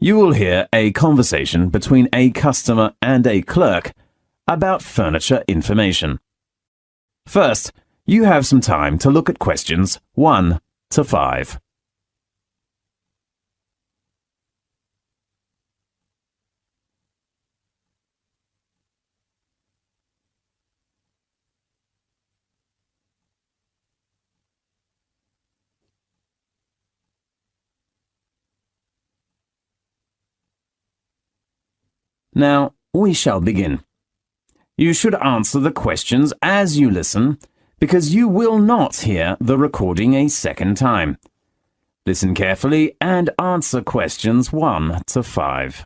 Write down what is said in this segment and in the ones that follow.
You will hear a conversation between a customer and a clerk about furniture information. First, you have some time to look at questions 1 to 5. Now, we shall begin. You should answer the questions as you listen, because you will not hear the recording a second time. Listen carefully and answer questions 1 to 5.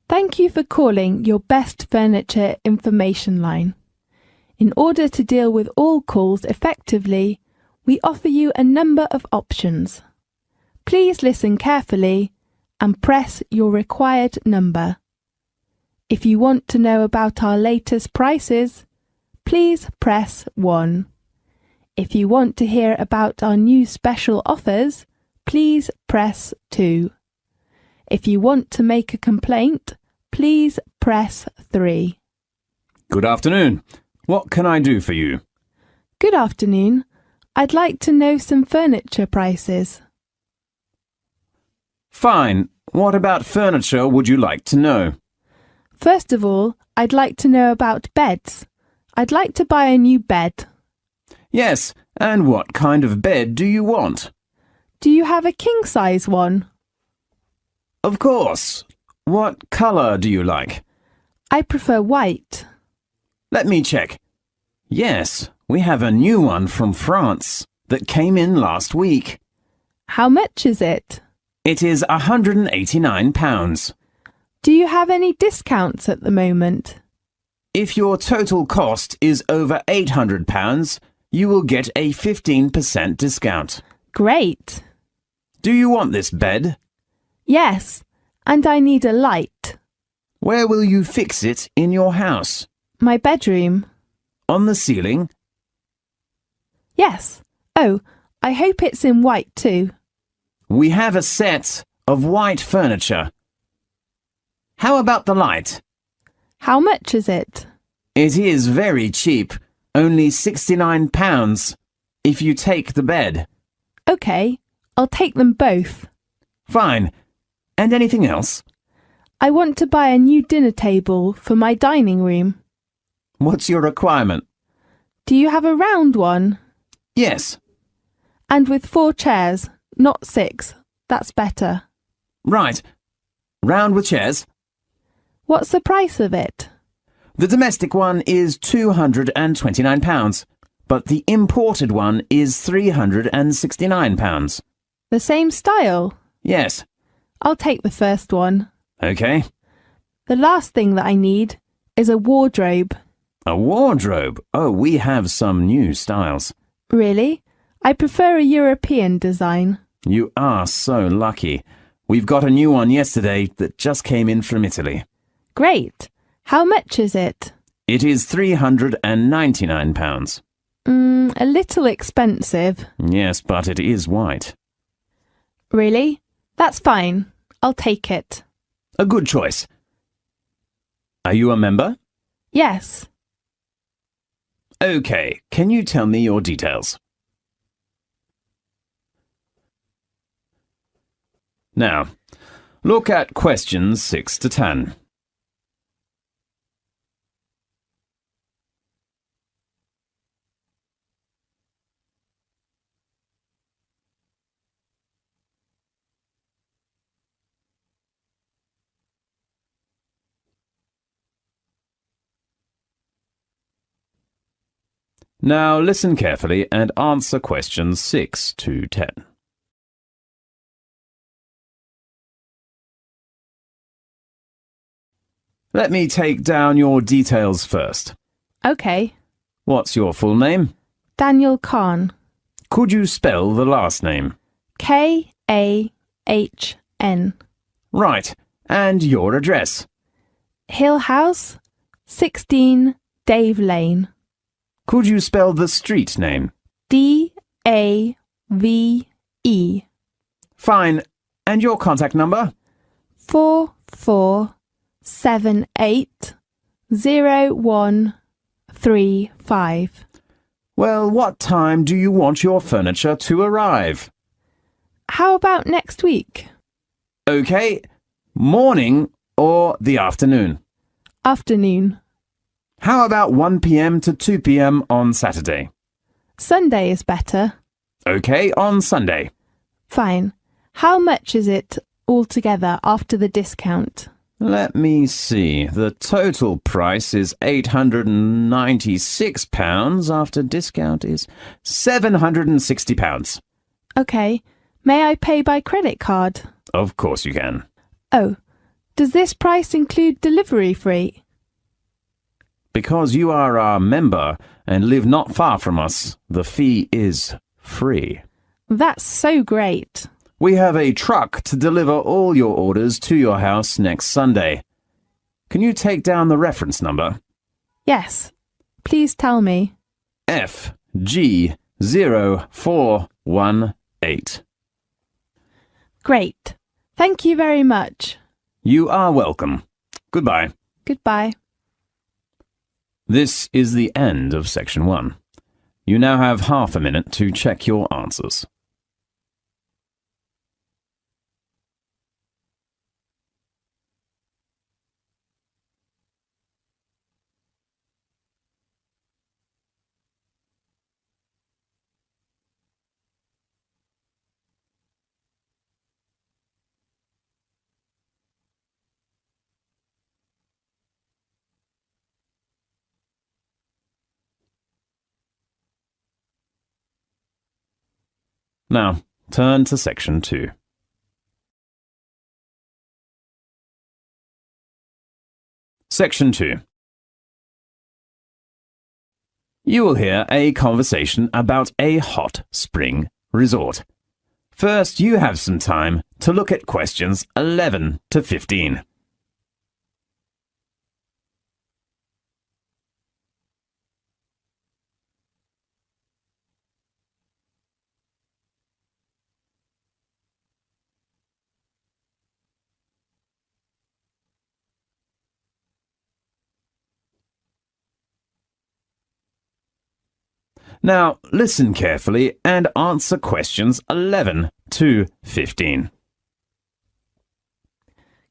Thank you for calling your Best Furniture Information Line. In order to deal with all calls effectively, we offer you a number of options. Please listen carefully and press your required number. If you want to know about our latest prices, please press 1. If you want to hear about our new special offers, please press 2. If you want to make a complaint, please press 3. Good afternoon. What can I do for you? Good afternoon. I'd like to know some furniture prices. Fine. What about furniture would you like to know? First of all, I'd like to know about beds. I'd like to buy a new bed. Yes, and what kind of bed do you want? Do you have a king-size one? Of course. What colour do you like? I prefer white. Let me check. Yes, we have a new one from France that came in last week. How much is it? It is £189. Do you have any discounts at the moment? If your total cost is over £800, you will get a 15% discount. Great. Do you want this bed? Yes, and I need a light. Where will you fix it in your house? My bedroom. On the ceiling? Yes. Oh, I hope it's in white too. We have a set of white furniture. How about the light? How much is it? It is very cheap, only £69 if you take the bed. OK, I'll take them both. Fine. And anything else? I want to buy a new dinner table for my dining room. What's your requirement? Do you have a round one? Yes. And with 4 chairs, not 6. That's better. Right. Round with chairs? What's the price of it? The domestic one is £229, but the imported one is £369. The same style? Yes. I'll take the first one. OK. The last thing that I need is a wardrobe. A wardrobe? Oh, we have some new styles. Really? I prefer a European design. You are so lucky. We've got a new one yesterday that just came in from Italy. Great. How much is it? It is £399. A little expensive. Yes, but it is white. Really? That's fine. I'll take it. A good choice. Are you a member? Yes. OK, can you tell me your details? Now, look at questions 6 to 10. Now listen carefully and answer questions 6 to 10. Let me take down your details first. OK. What's your full name? Daniel Khan. Could you spell the last name? K-A-H-N. Right. And your address? Hill House, 16 Dave Lane. Could you spell the street name? D-A-V-E. Fine. And your contact number? 44780135. Well, what time do you want your furniture to arrive? How about next week? Okay, morning or the afternoon? Afternoon. How about 1 p.m. to 2 p.m. on Saturday? Sunday is better. Okay, on Sunday. Fine. How much is it altogether after the discount? Let me see. The total price is £896. After discount is £760. Okay. May I pay by credit card? Of course you can. Oh, does this price include delivery fee? Because you are our member and live not far from us, the fee is free. That's so great. We have a truck to deliver all your orders to your house next Sunday. Can you take down the reference number? Yes. Please tell me. FG0418. Great. Thank you very much. You are welcome. Goodbye. Goodbye. This is the end of section 1. You now have half a minute to check your answers. Now, turn to section 2. Section 2. You will hear a conversation about a hot spring resort. First, you have some time to look at questions 11 to 15. Now, listen carefully and answer questions 11 to 15.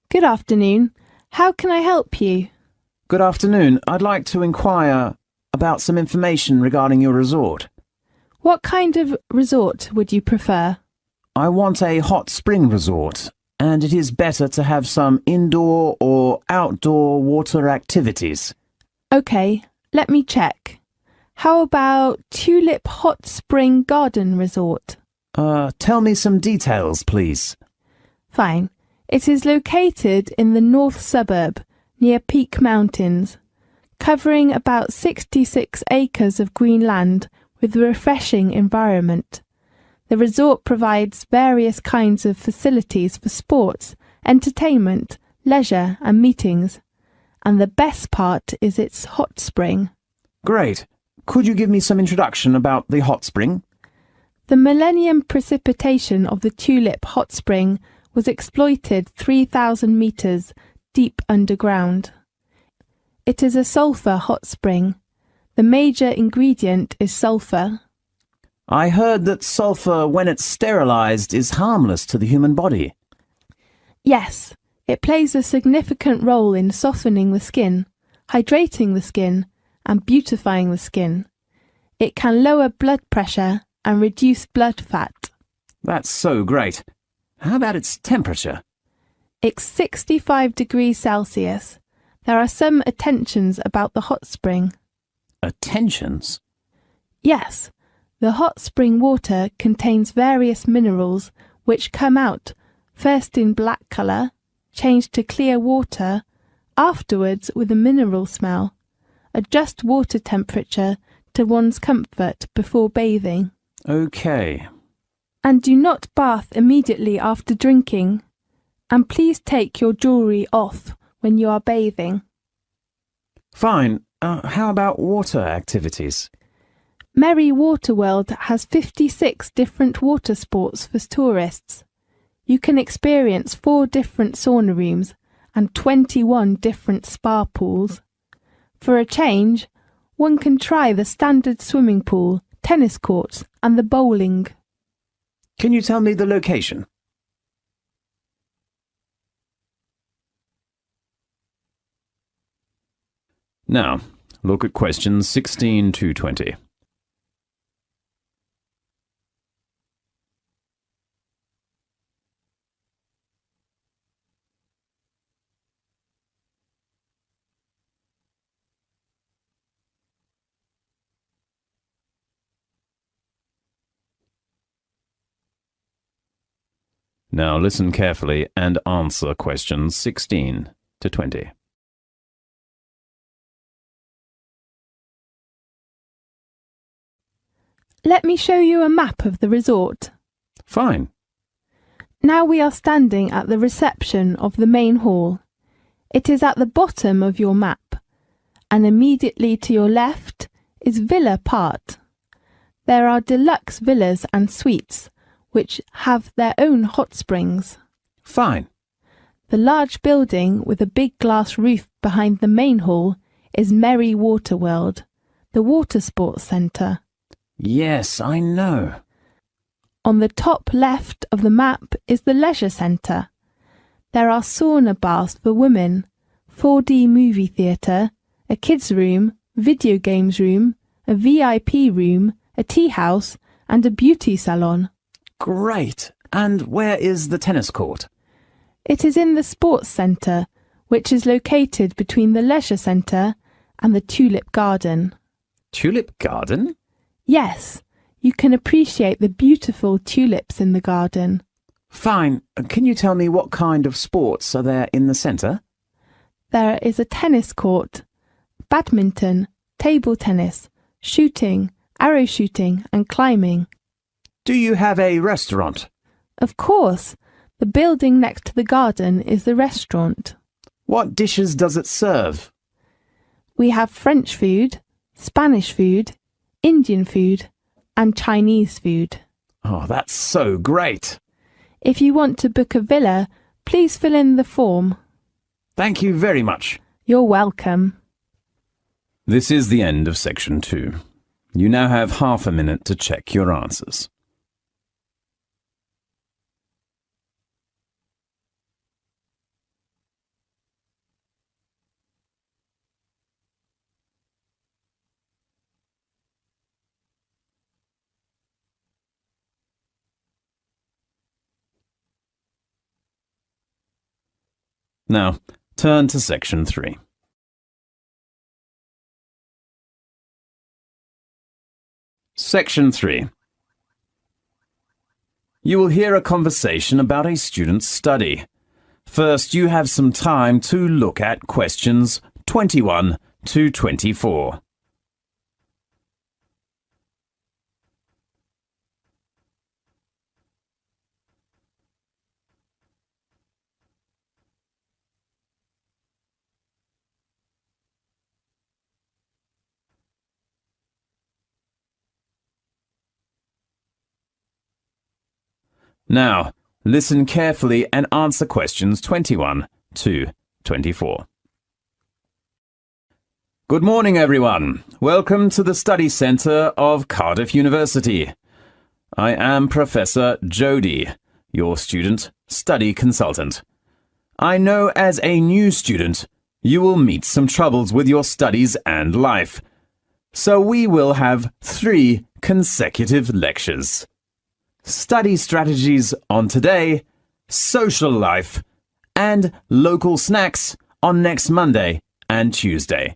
Good afternoon. How can I help you? Good afternoon. I'd like to inquire about some information regarding your resort. What kind of resort would you prefer? I want a hot spring resort, and it is better to have some indoor or outdoor water activities. Okay, let me check. How about Tulip Hot Spring Garden Resort? Tell me some details, please. Fine. It is located in the north suburb, near Peak Mountains, covering about 66 acres of green land with a refreshing environment. The resort provides various kinds of facilities for sports, entertainment, leisure and meetings. And the best part is its hot spring. Great. Could you give me some introduction about the hot spring? The millennium precipitation of the Tulip Hot Spring was exploited 3,000 metres deep underground. It is a sulphur hot spring. The major ingredient is sulphur. I heard that sulphur, when it's sterilised, is harmless to the human body. Yes, it plays a significant role in softening the skin, hydrating the skin, and beautifying the skin. It can lower blood pressure and reduce blood fat. That's so great. How about its temperature? It's 65 degrees Celsius. There are some attentions about the hot spring. Attentions? Yes, the hot spring water contains various minerals which come out, first in black colour, change to clear water, afterwards with a mineral smell. Adjust water temperature to one's comfort before bathing. Okay. And do not bath immediately after drinking. And please take your jewellery off when you are bathing. Fine. How about water activities? Merry Water World has 56 different water sports for tourists. You can experience 4 different sauna rooms and 21 different spa pools. For a change, one can try the standard swimming pool, tennis courts, and the bowling. Can you tell me the location? Now, look at questions 16 to 20. Now listen carefully and answer questions 16 to 20. Let me show you a map of the resort. Fine. Now we are standing at the reception of the main hall. It is at the bottom of your map, and immediately to your left is Villa Part. There are deluxe villas and suites, which have their own hot springs. Fine. The large building with a big glass roof behind the main hall is Merry Water World, the water sports centre. Yes, I know. On the top left of the map is the leisure centre. There are sauna baths for women, 4D movie theatre, a kids' room, video games room, a VIP room, a tea house, and a beauty salon. Great. And where is the tennis court? It is in the sports centre, which is located between the leisure centre and the Tulip Garden. Tulip Garden? Yes, you can appreciate the beautiful tulips in the garden. Fine. Can you tell me what kind of sports are there in the centre? There is a tennis court, badminton, table tennis, shooting, arrow shooting, and climbing. Do you have a restaurant? Of course, the building next to the garden is the restaurant. What dishes does it serve? We have French food, Spanish food, Indian food, and Chinese food. Oh, that's so great. If you want to book a villa, please fill in the form. Thank you very much. You're welcome. This is the end of section 2. You now have half a minute to check your answers. Now, turn to section 3. Section 3. You will hear a conversation about a student's study. First, you have some time to look at questions 21 to 24. Now, listen carefully and answer questions 21 to 24. Good morning, everyone. Welcome to the Study Centre of Cardiff University. I am Professor Jody, your student study consultant. I know as a new student, you will meet some troubles with your studies and life. So we will have 3 consecutive lectures. Study strategies on today, social life, and local snacks on next Monday and Tuesday.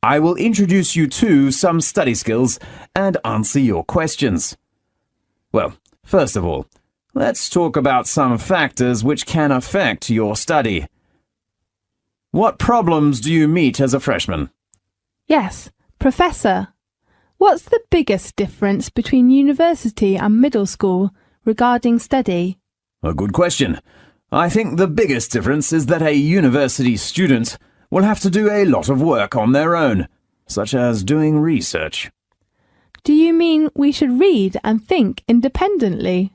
I will introduce you to some study skills and answer your questions. Well, first of all, let's talk about some factors which can affect your study. What problems do you meet as a freshman? Yes, Professor. What's the biggest difference between university and middle school regarding study? A good question. I think the biggest difference is that a university student will have to do a lot of work on their own, such as doing research. Do you mean we should read and think independently?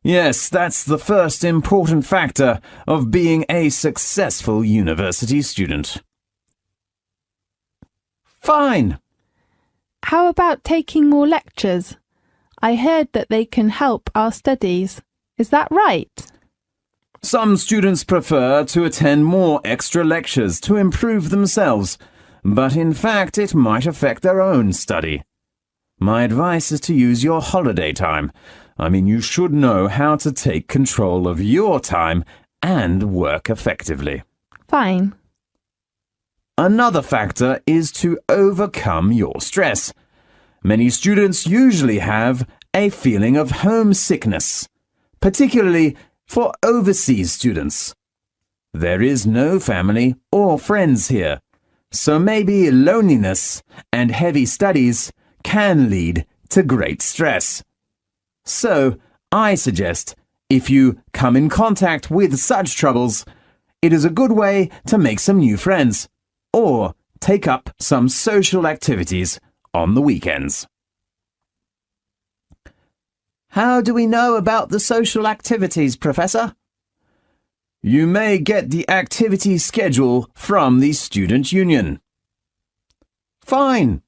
Yes, that's the first important factor of being a successful university student. Fine. How about taking more lectures? I heard that they can help our studies. Is that right? Some students prefer to attend more extra lectures to improve themselves, but in fact it might affect their own study. My advice is to use your holiday time. You should know how to take control of your time and work effectively. Fine. Another factor is to overcome your stress. Many students usually have a feeling of homesickness, particularly for overseas students. There is no family or friends here, so maybe loneliness and heavy studies can lead to great stress. So, I suggest if you come in contact with such troubles, it is a good way to make some new friends or take up some social activities on the weekends. How do we know about the social activities, Professor? You may get the activity schedule from the student union. Fine.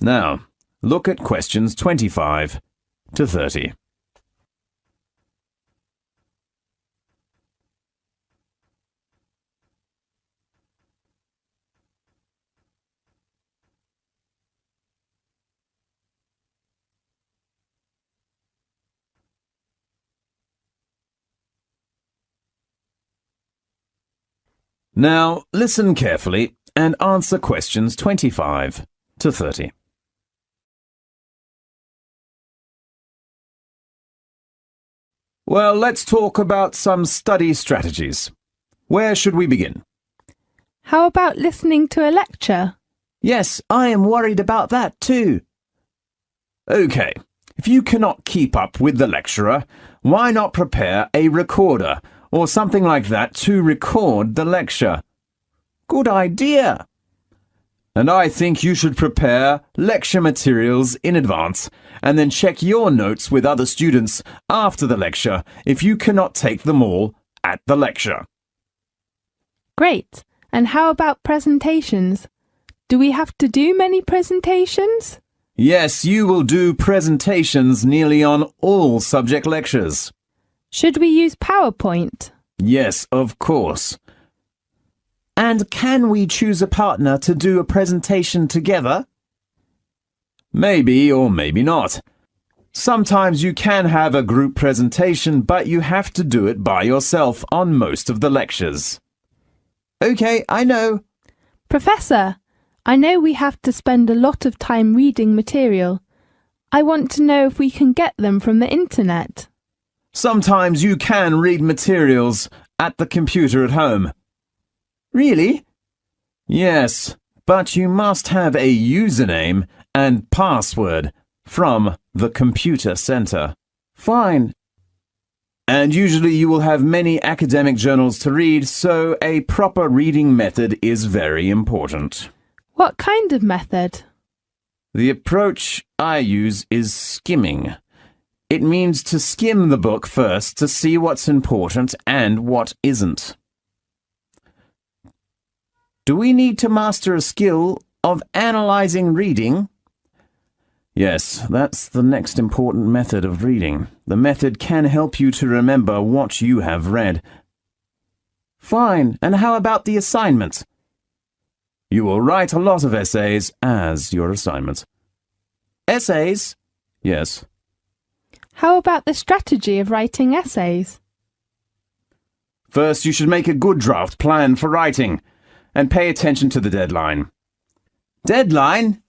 Now, look at questions 25 to 30. Now, listen carefully and answer questions 25 to 30. Well, let's talk about some study strategies. Where should we begin? How about listening to a lecture? Yes, I am worried about that too. Okay, if you cannot keep up with the lecturer, why not prepare a recorder or something like that to record the lecture? Good idea. And I think you should prepare lecture materials in advance and then check your notes with other students after the lecture if you cannot take them all at the lecture. Great. And how about presentations? Do we have to do many presentations? Yes, you will do presentations nearly on all subject lectures. Should we use PowerPoint? Yes, of course. And can we choose a partner to do a presentation together? Maybe or maybe not. Sometimes you can have a group presentation, but you have to do it by yourself on most of the lectures. Okay, I know. Professor, I know we have to spend a lot of time reading material. I want to know if we can get them from the internet. Sometimes you can read materials at the computer at home. Really? Yes, but you must have a username and password from the computer center. Fine. And usually you will have many academic journals to read, so a proper reading method is very important. What kind of method? The approach I use is skimming. It means to skim the book first to see what's important and what isn't. Do we need to master a skill of analyzing reading? Yes, that's the next important method of reading. The method can help you to remember what you have read. Fine, and how about the assignment? You will write a lot of essays as your assignment. Essays? Yes. How about the strategy of writing essays? First, you should make a good draft plan for writing and pay attention to the deadline. Deadline?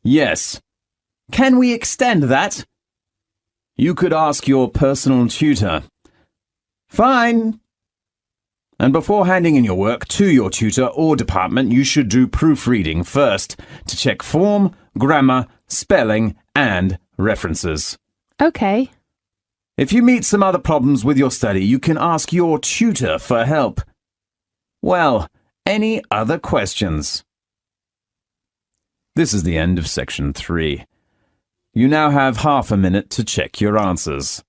Yes. Can we extend that? You could ask your personal tutor. Fine. And before handing in your work to your tutor or department, you should do proofreading first to check form, grammar, spelling, and references. Okay. If you meet some other problems with your study, you can ask your tutor for help. Well, any other questions? This is the end of section 3. You now have half a minute to check your answers.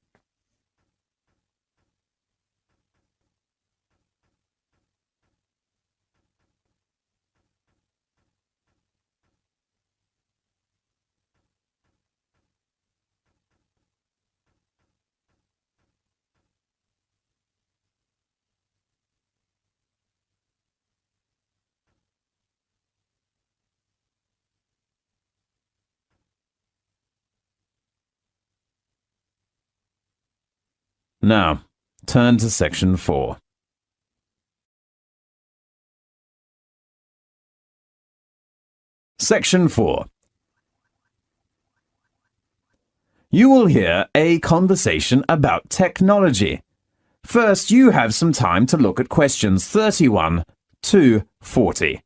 Now, turn to section 4. Section 4. You will hear a conversation about technology. First, you have some time to look at questions 31 to 40.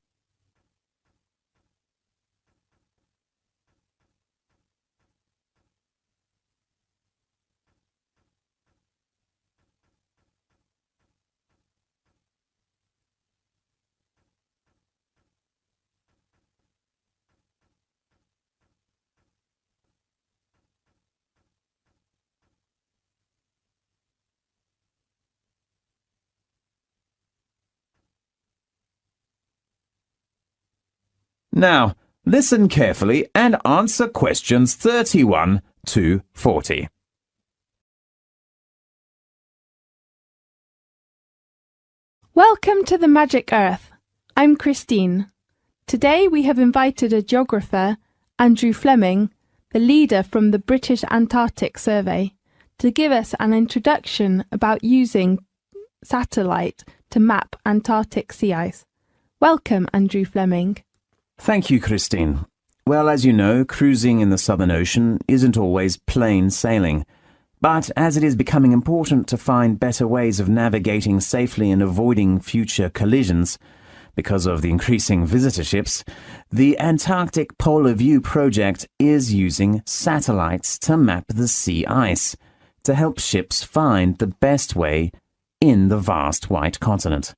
Now, listen carefully and answer questions 31 to 40. Welcome to the Magic Earth. I'm Christine. Today we have invited a geographer, Andrew Fleming, the leader from the British Antarctic Survey, to give us an introduction about using satellite to map Antarctic sea ice. Welcome, Andrew Fleming. Thank you, Christine. Well, as you know, cruising in the Southern Ocean isn't always plain sailing. But as it is becoming important to find better ways of navigating safely and avoiding future collisions, because of the increasing visitorships, the Antarctic Polar View project is using satellites to map the sea ice to help ships find the best way in the vast white continent.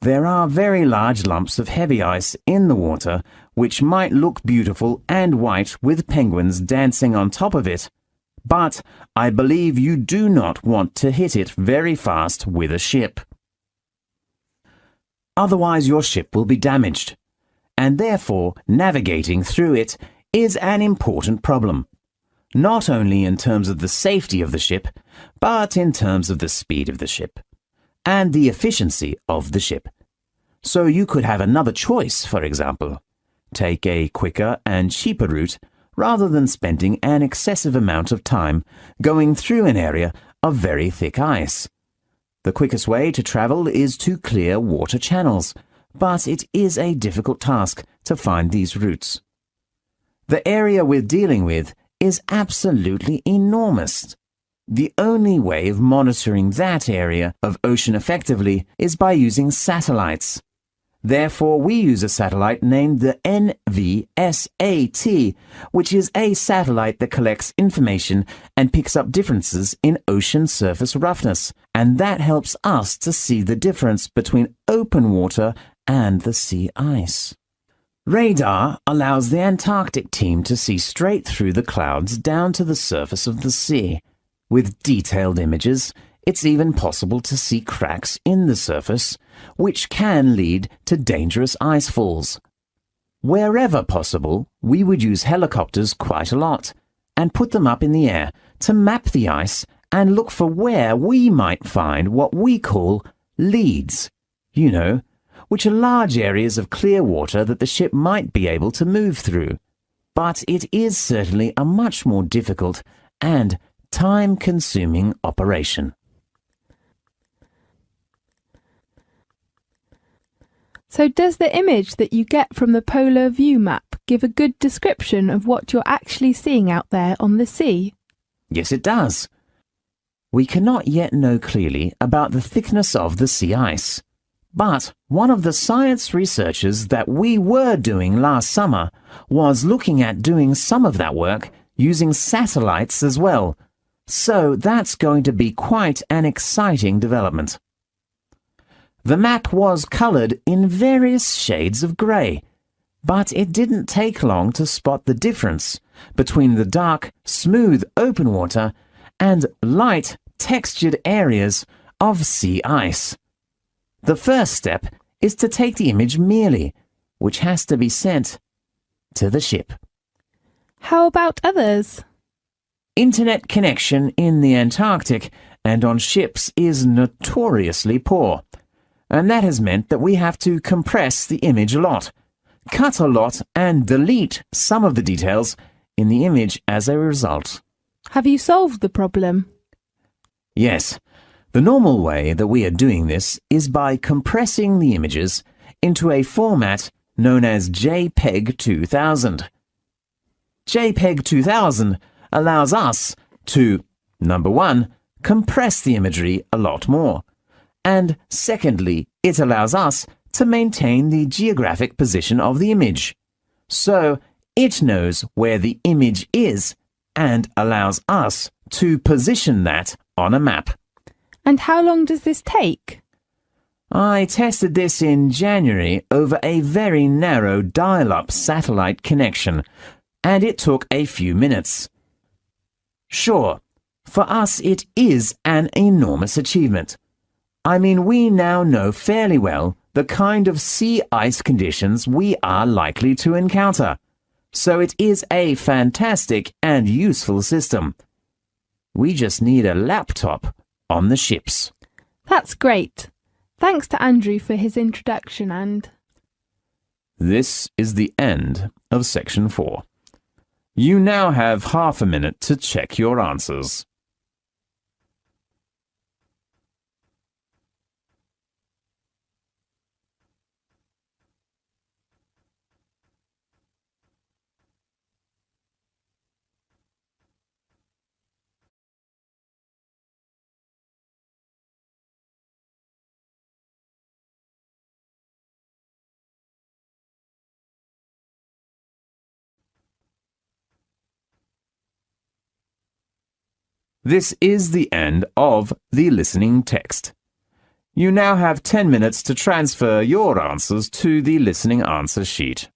There are very large lumps of heavy ice in the water which might look beautiful and white with penguins dancing on top of it, but I believe you do not want to hit it very fast with a ship. Otherwise your ship will be damaged, and therefore navigating through it is an important problem, not only in terms of the safety of the ship, but in terms of the speed of the ship and the efficiency of the ship. So you could have another choice, for example. Take a quicker and cheaper route rather than spending an excessive amount of time going through an area of very thick ice. The quickest way to travel is to clear water channels, but it is a difficult task to find these routes. The area we're dealing with is absolutely enormous. The only way of monitoring that area of ocean effectively is by using satellites. Therefore, we use a satellite named the NVSAT, which is a satellite that collects information and picks up differences in ocean surface roughness, and that helps us to see the difference between open water and the sea ice. Radar allows the Antarctic team to see straight through the clouds down to the surface of the sea. With detailed images, it's even possible to see cracks in the surface, which can lead to dangerous ice falls. Wherever possible, we would use helicopters quite a lot and put them up in the air to map the ice and look for where we might find what we call leads, which are large areas of clear water that the ship might be able to move through. But it is certainly a much more difficult and time-consuming operation. So does the image that you get from the Polar View map give a good description of what you're actually seeing out there on the sea? Yes, it does. We cannot yet know clearly about the thickness of the sea ice, but one of the science researchers that we were doing last summer was looking at doing some of that work using satellites as well. So that's going to be quite an exciting development. The map was coloured in various shades of grey. But it didn't take long to spot the difference between the dark, smooth open water and light, textured areas of sea ice. The first step is to take the image merely, which has to be sent to the ship. How about others? Internet connection in the Antarctic and on ships is notoriously poor, and that has meant that we have to compress the image a lot, cut a lot, and delete some of the details in the image as a result. Have you solved the problem? Yes, the normal way that we are doing this is by compressing the images into a format known as JPEG 2000. JPEG 2000 allows us to, number one, compress the imagery a lot more, and secondly, it allows us to maintain the geographic position of the image. So it knows where the image is and allows us to position that on a map. And how long does this take? I tested this in January over a very narrow dial-up satellite connection, and it took a few minutes. Sure, for us it is an enormous achievement. I mean, we now know fairly well the kind of sea ice conditions we are likely to encounter, so it is a fantastic and useful system. We just need a laptop on the ships. That's great. Thanks to Andrew for his introduction and... This is the end of section 4. You now have half a minute to check your answers. This is the end of the listening text. You now have 10 minutes to transfer your answers to the listening answer sheet.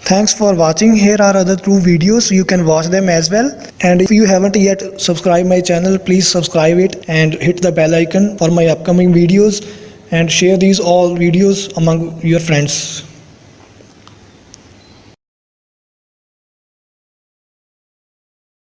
Thanks for watching. Here are other 2 videos. You can watch them as well. And if you haven't yet subscribed my channel, please subscribe it and hit the bell icon for my upcoming videos, and share these all videos among your friends.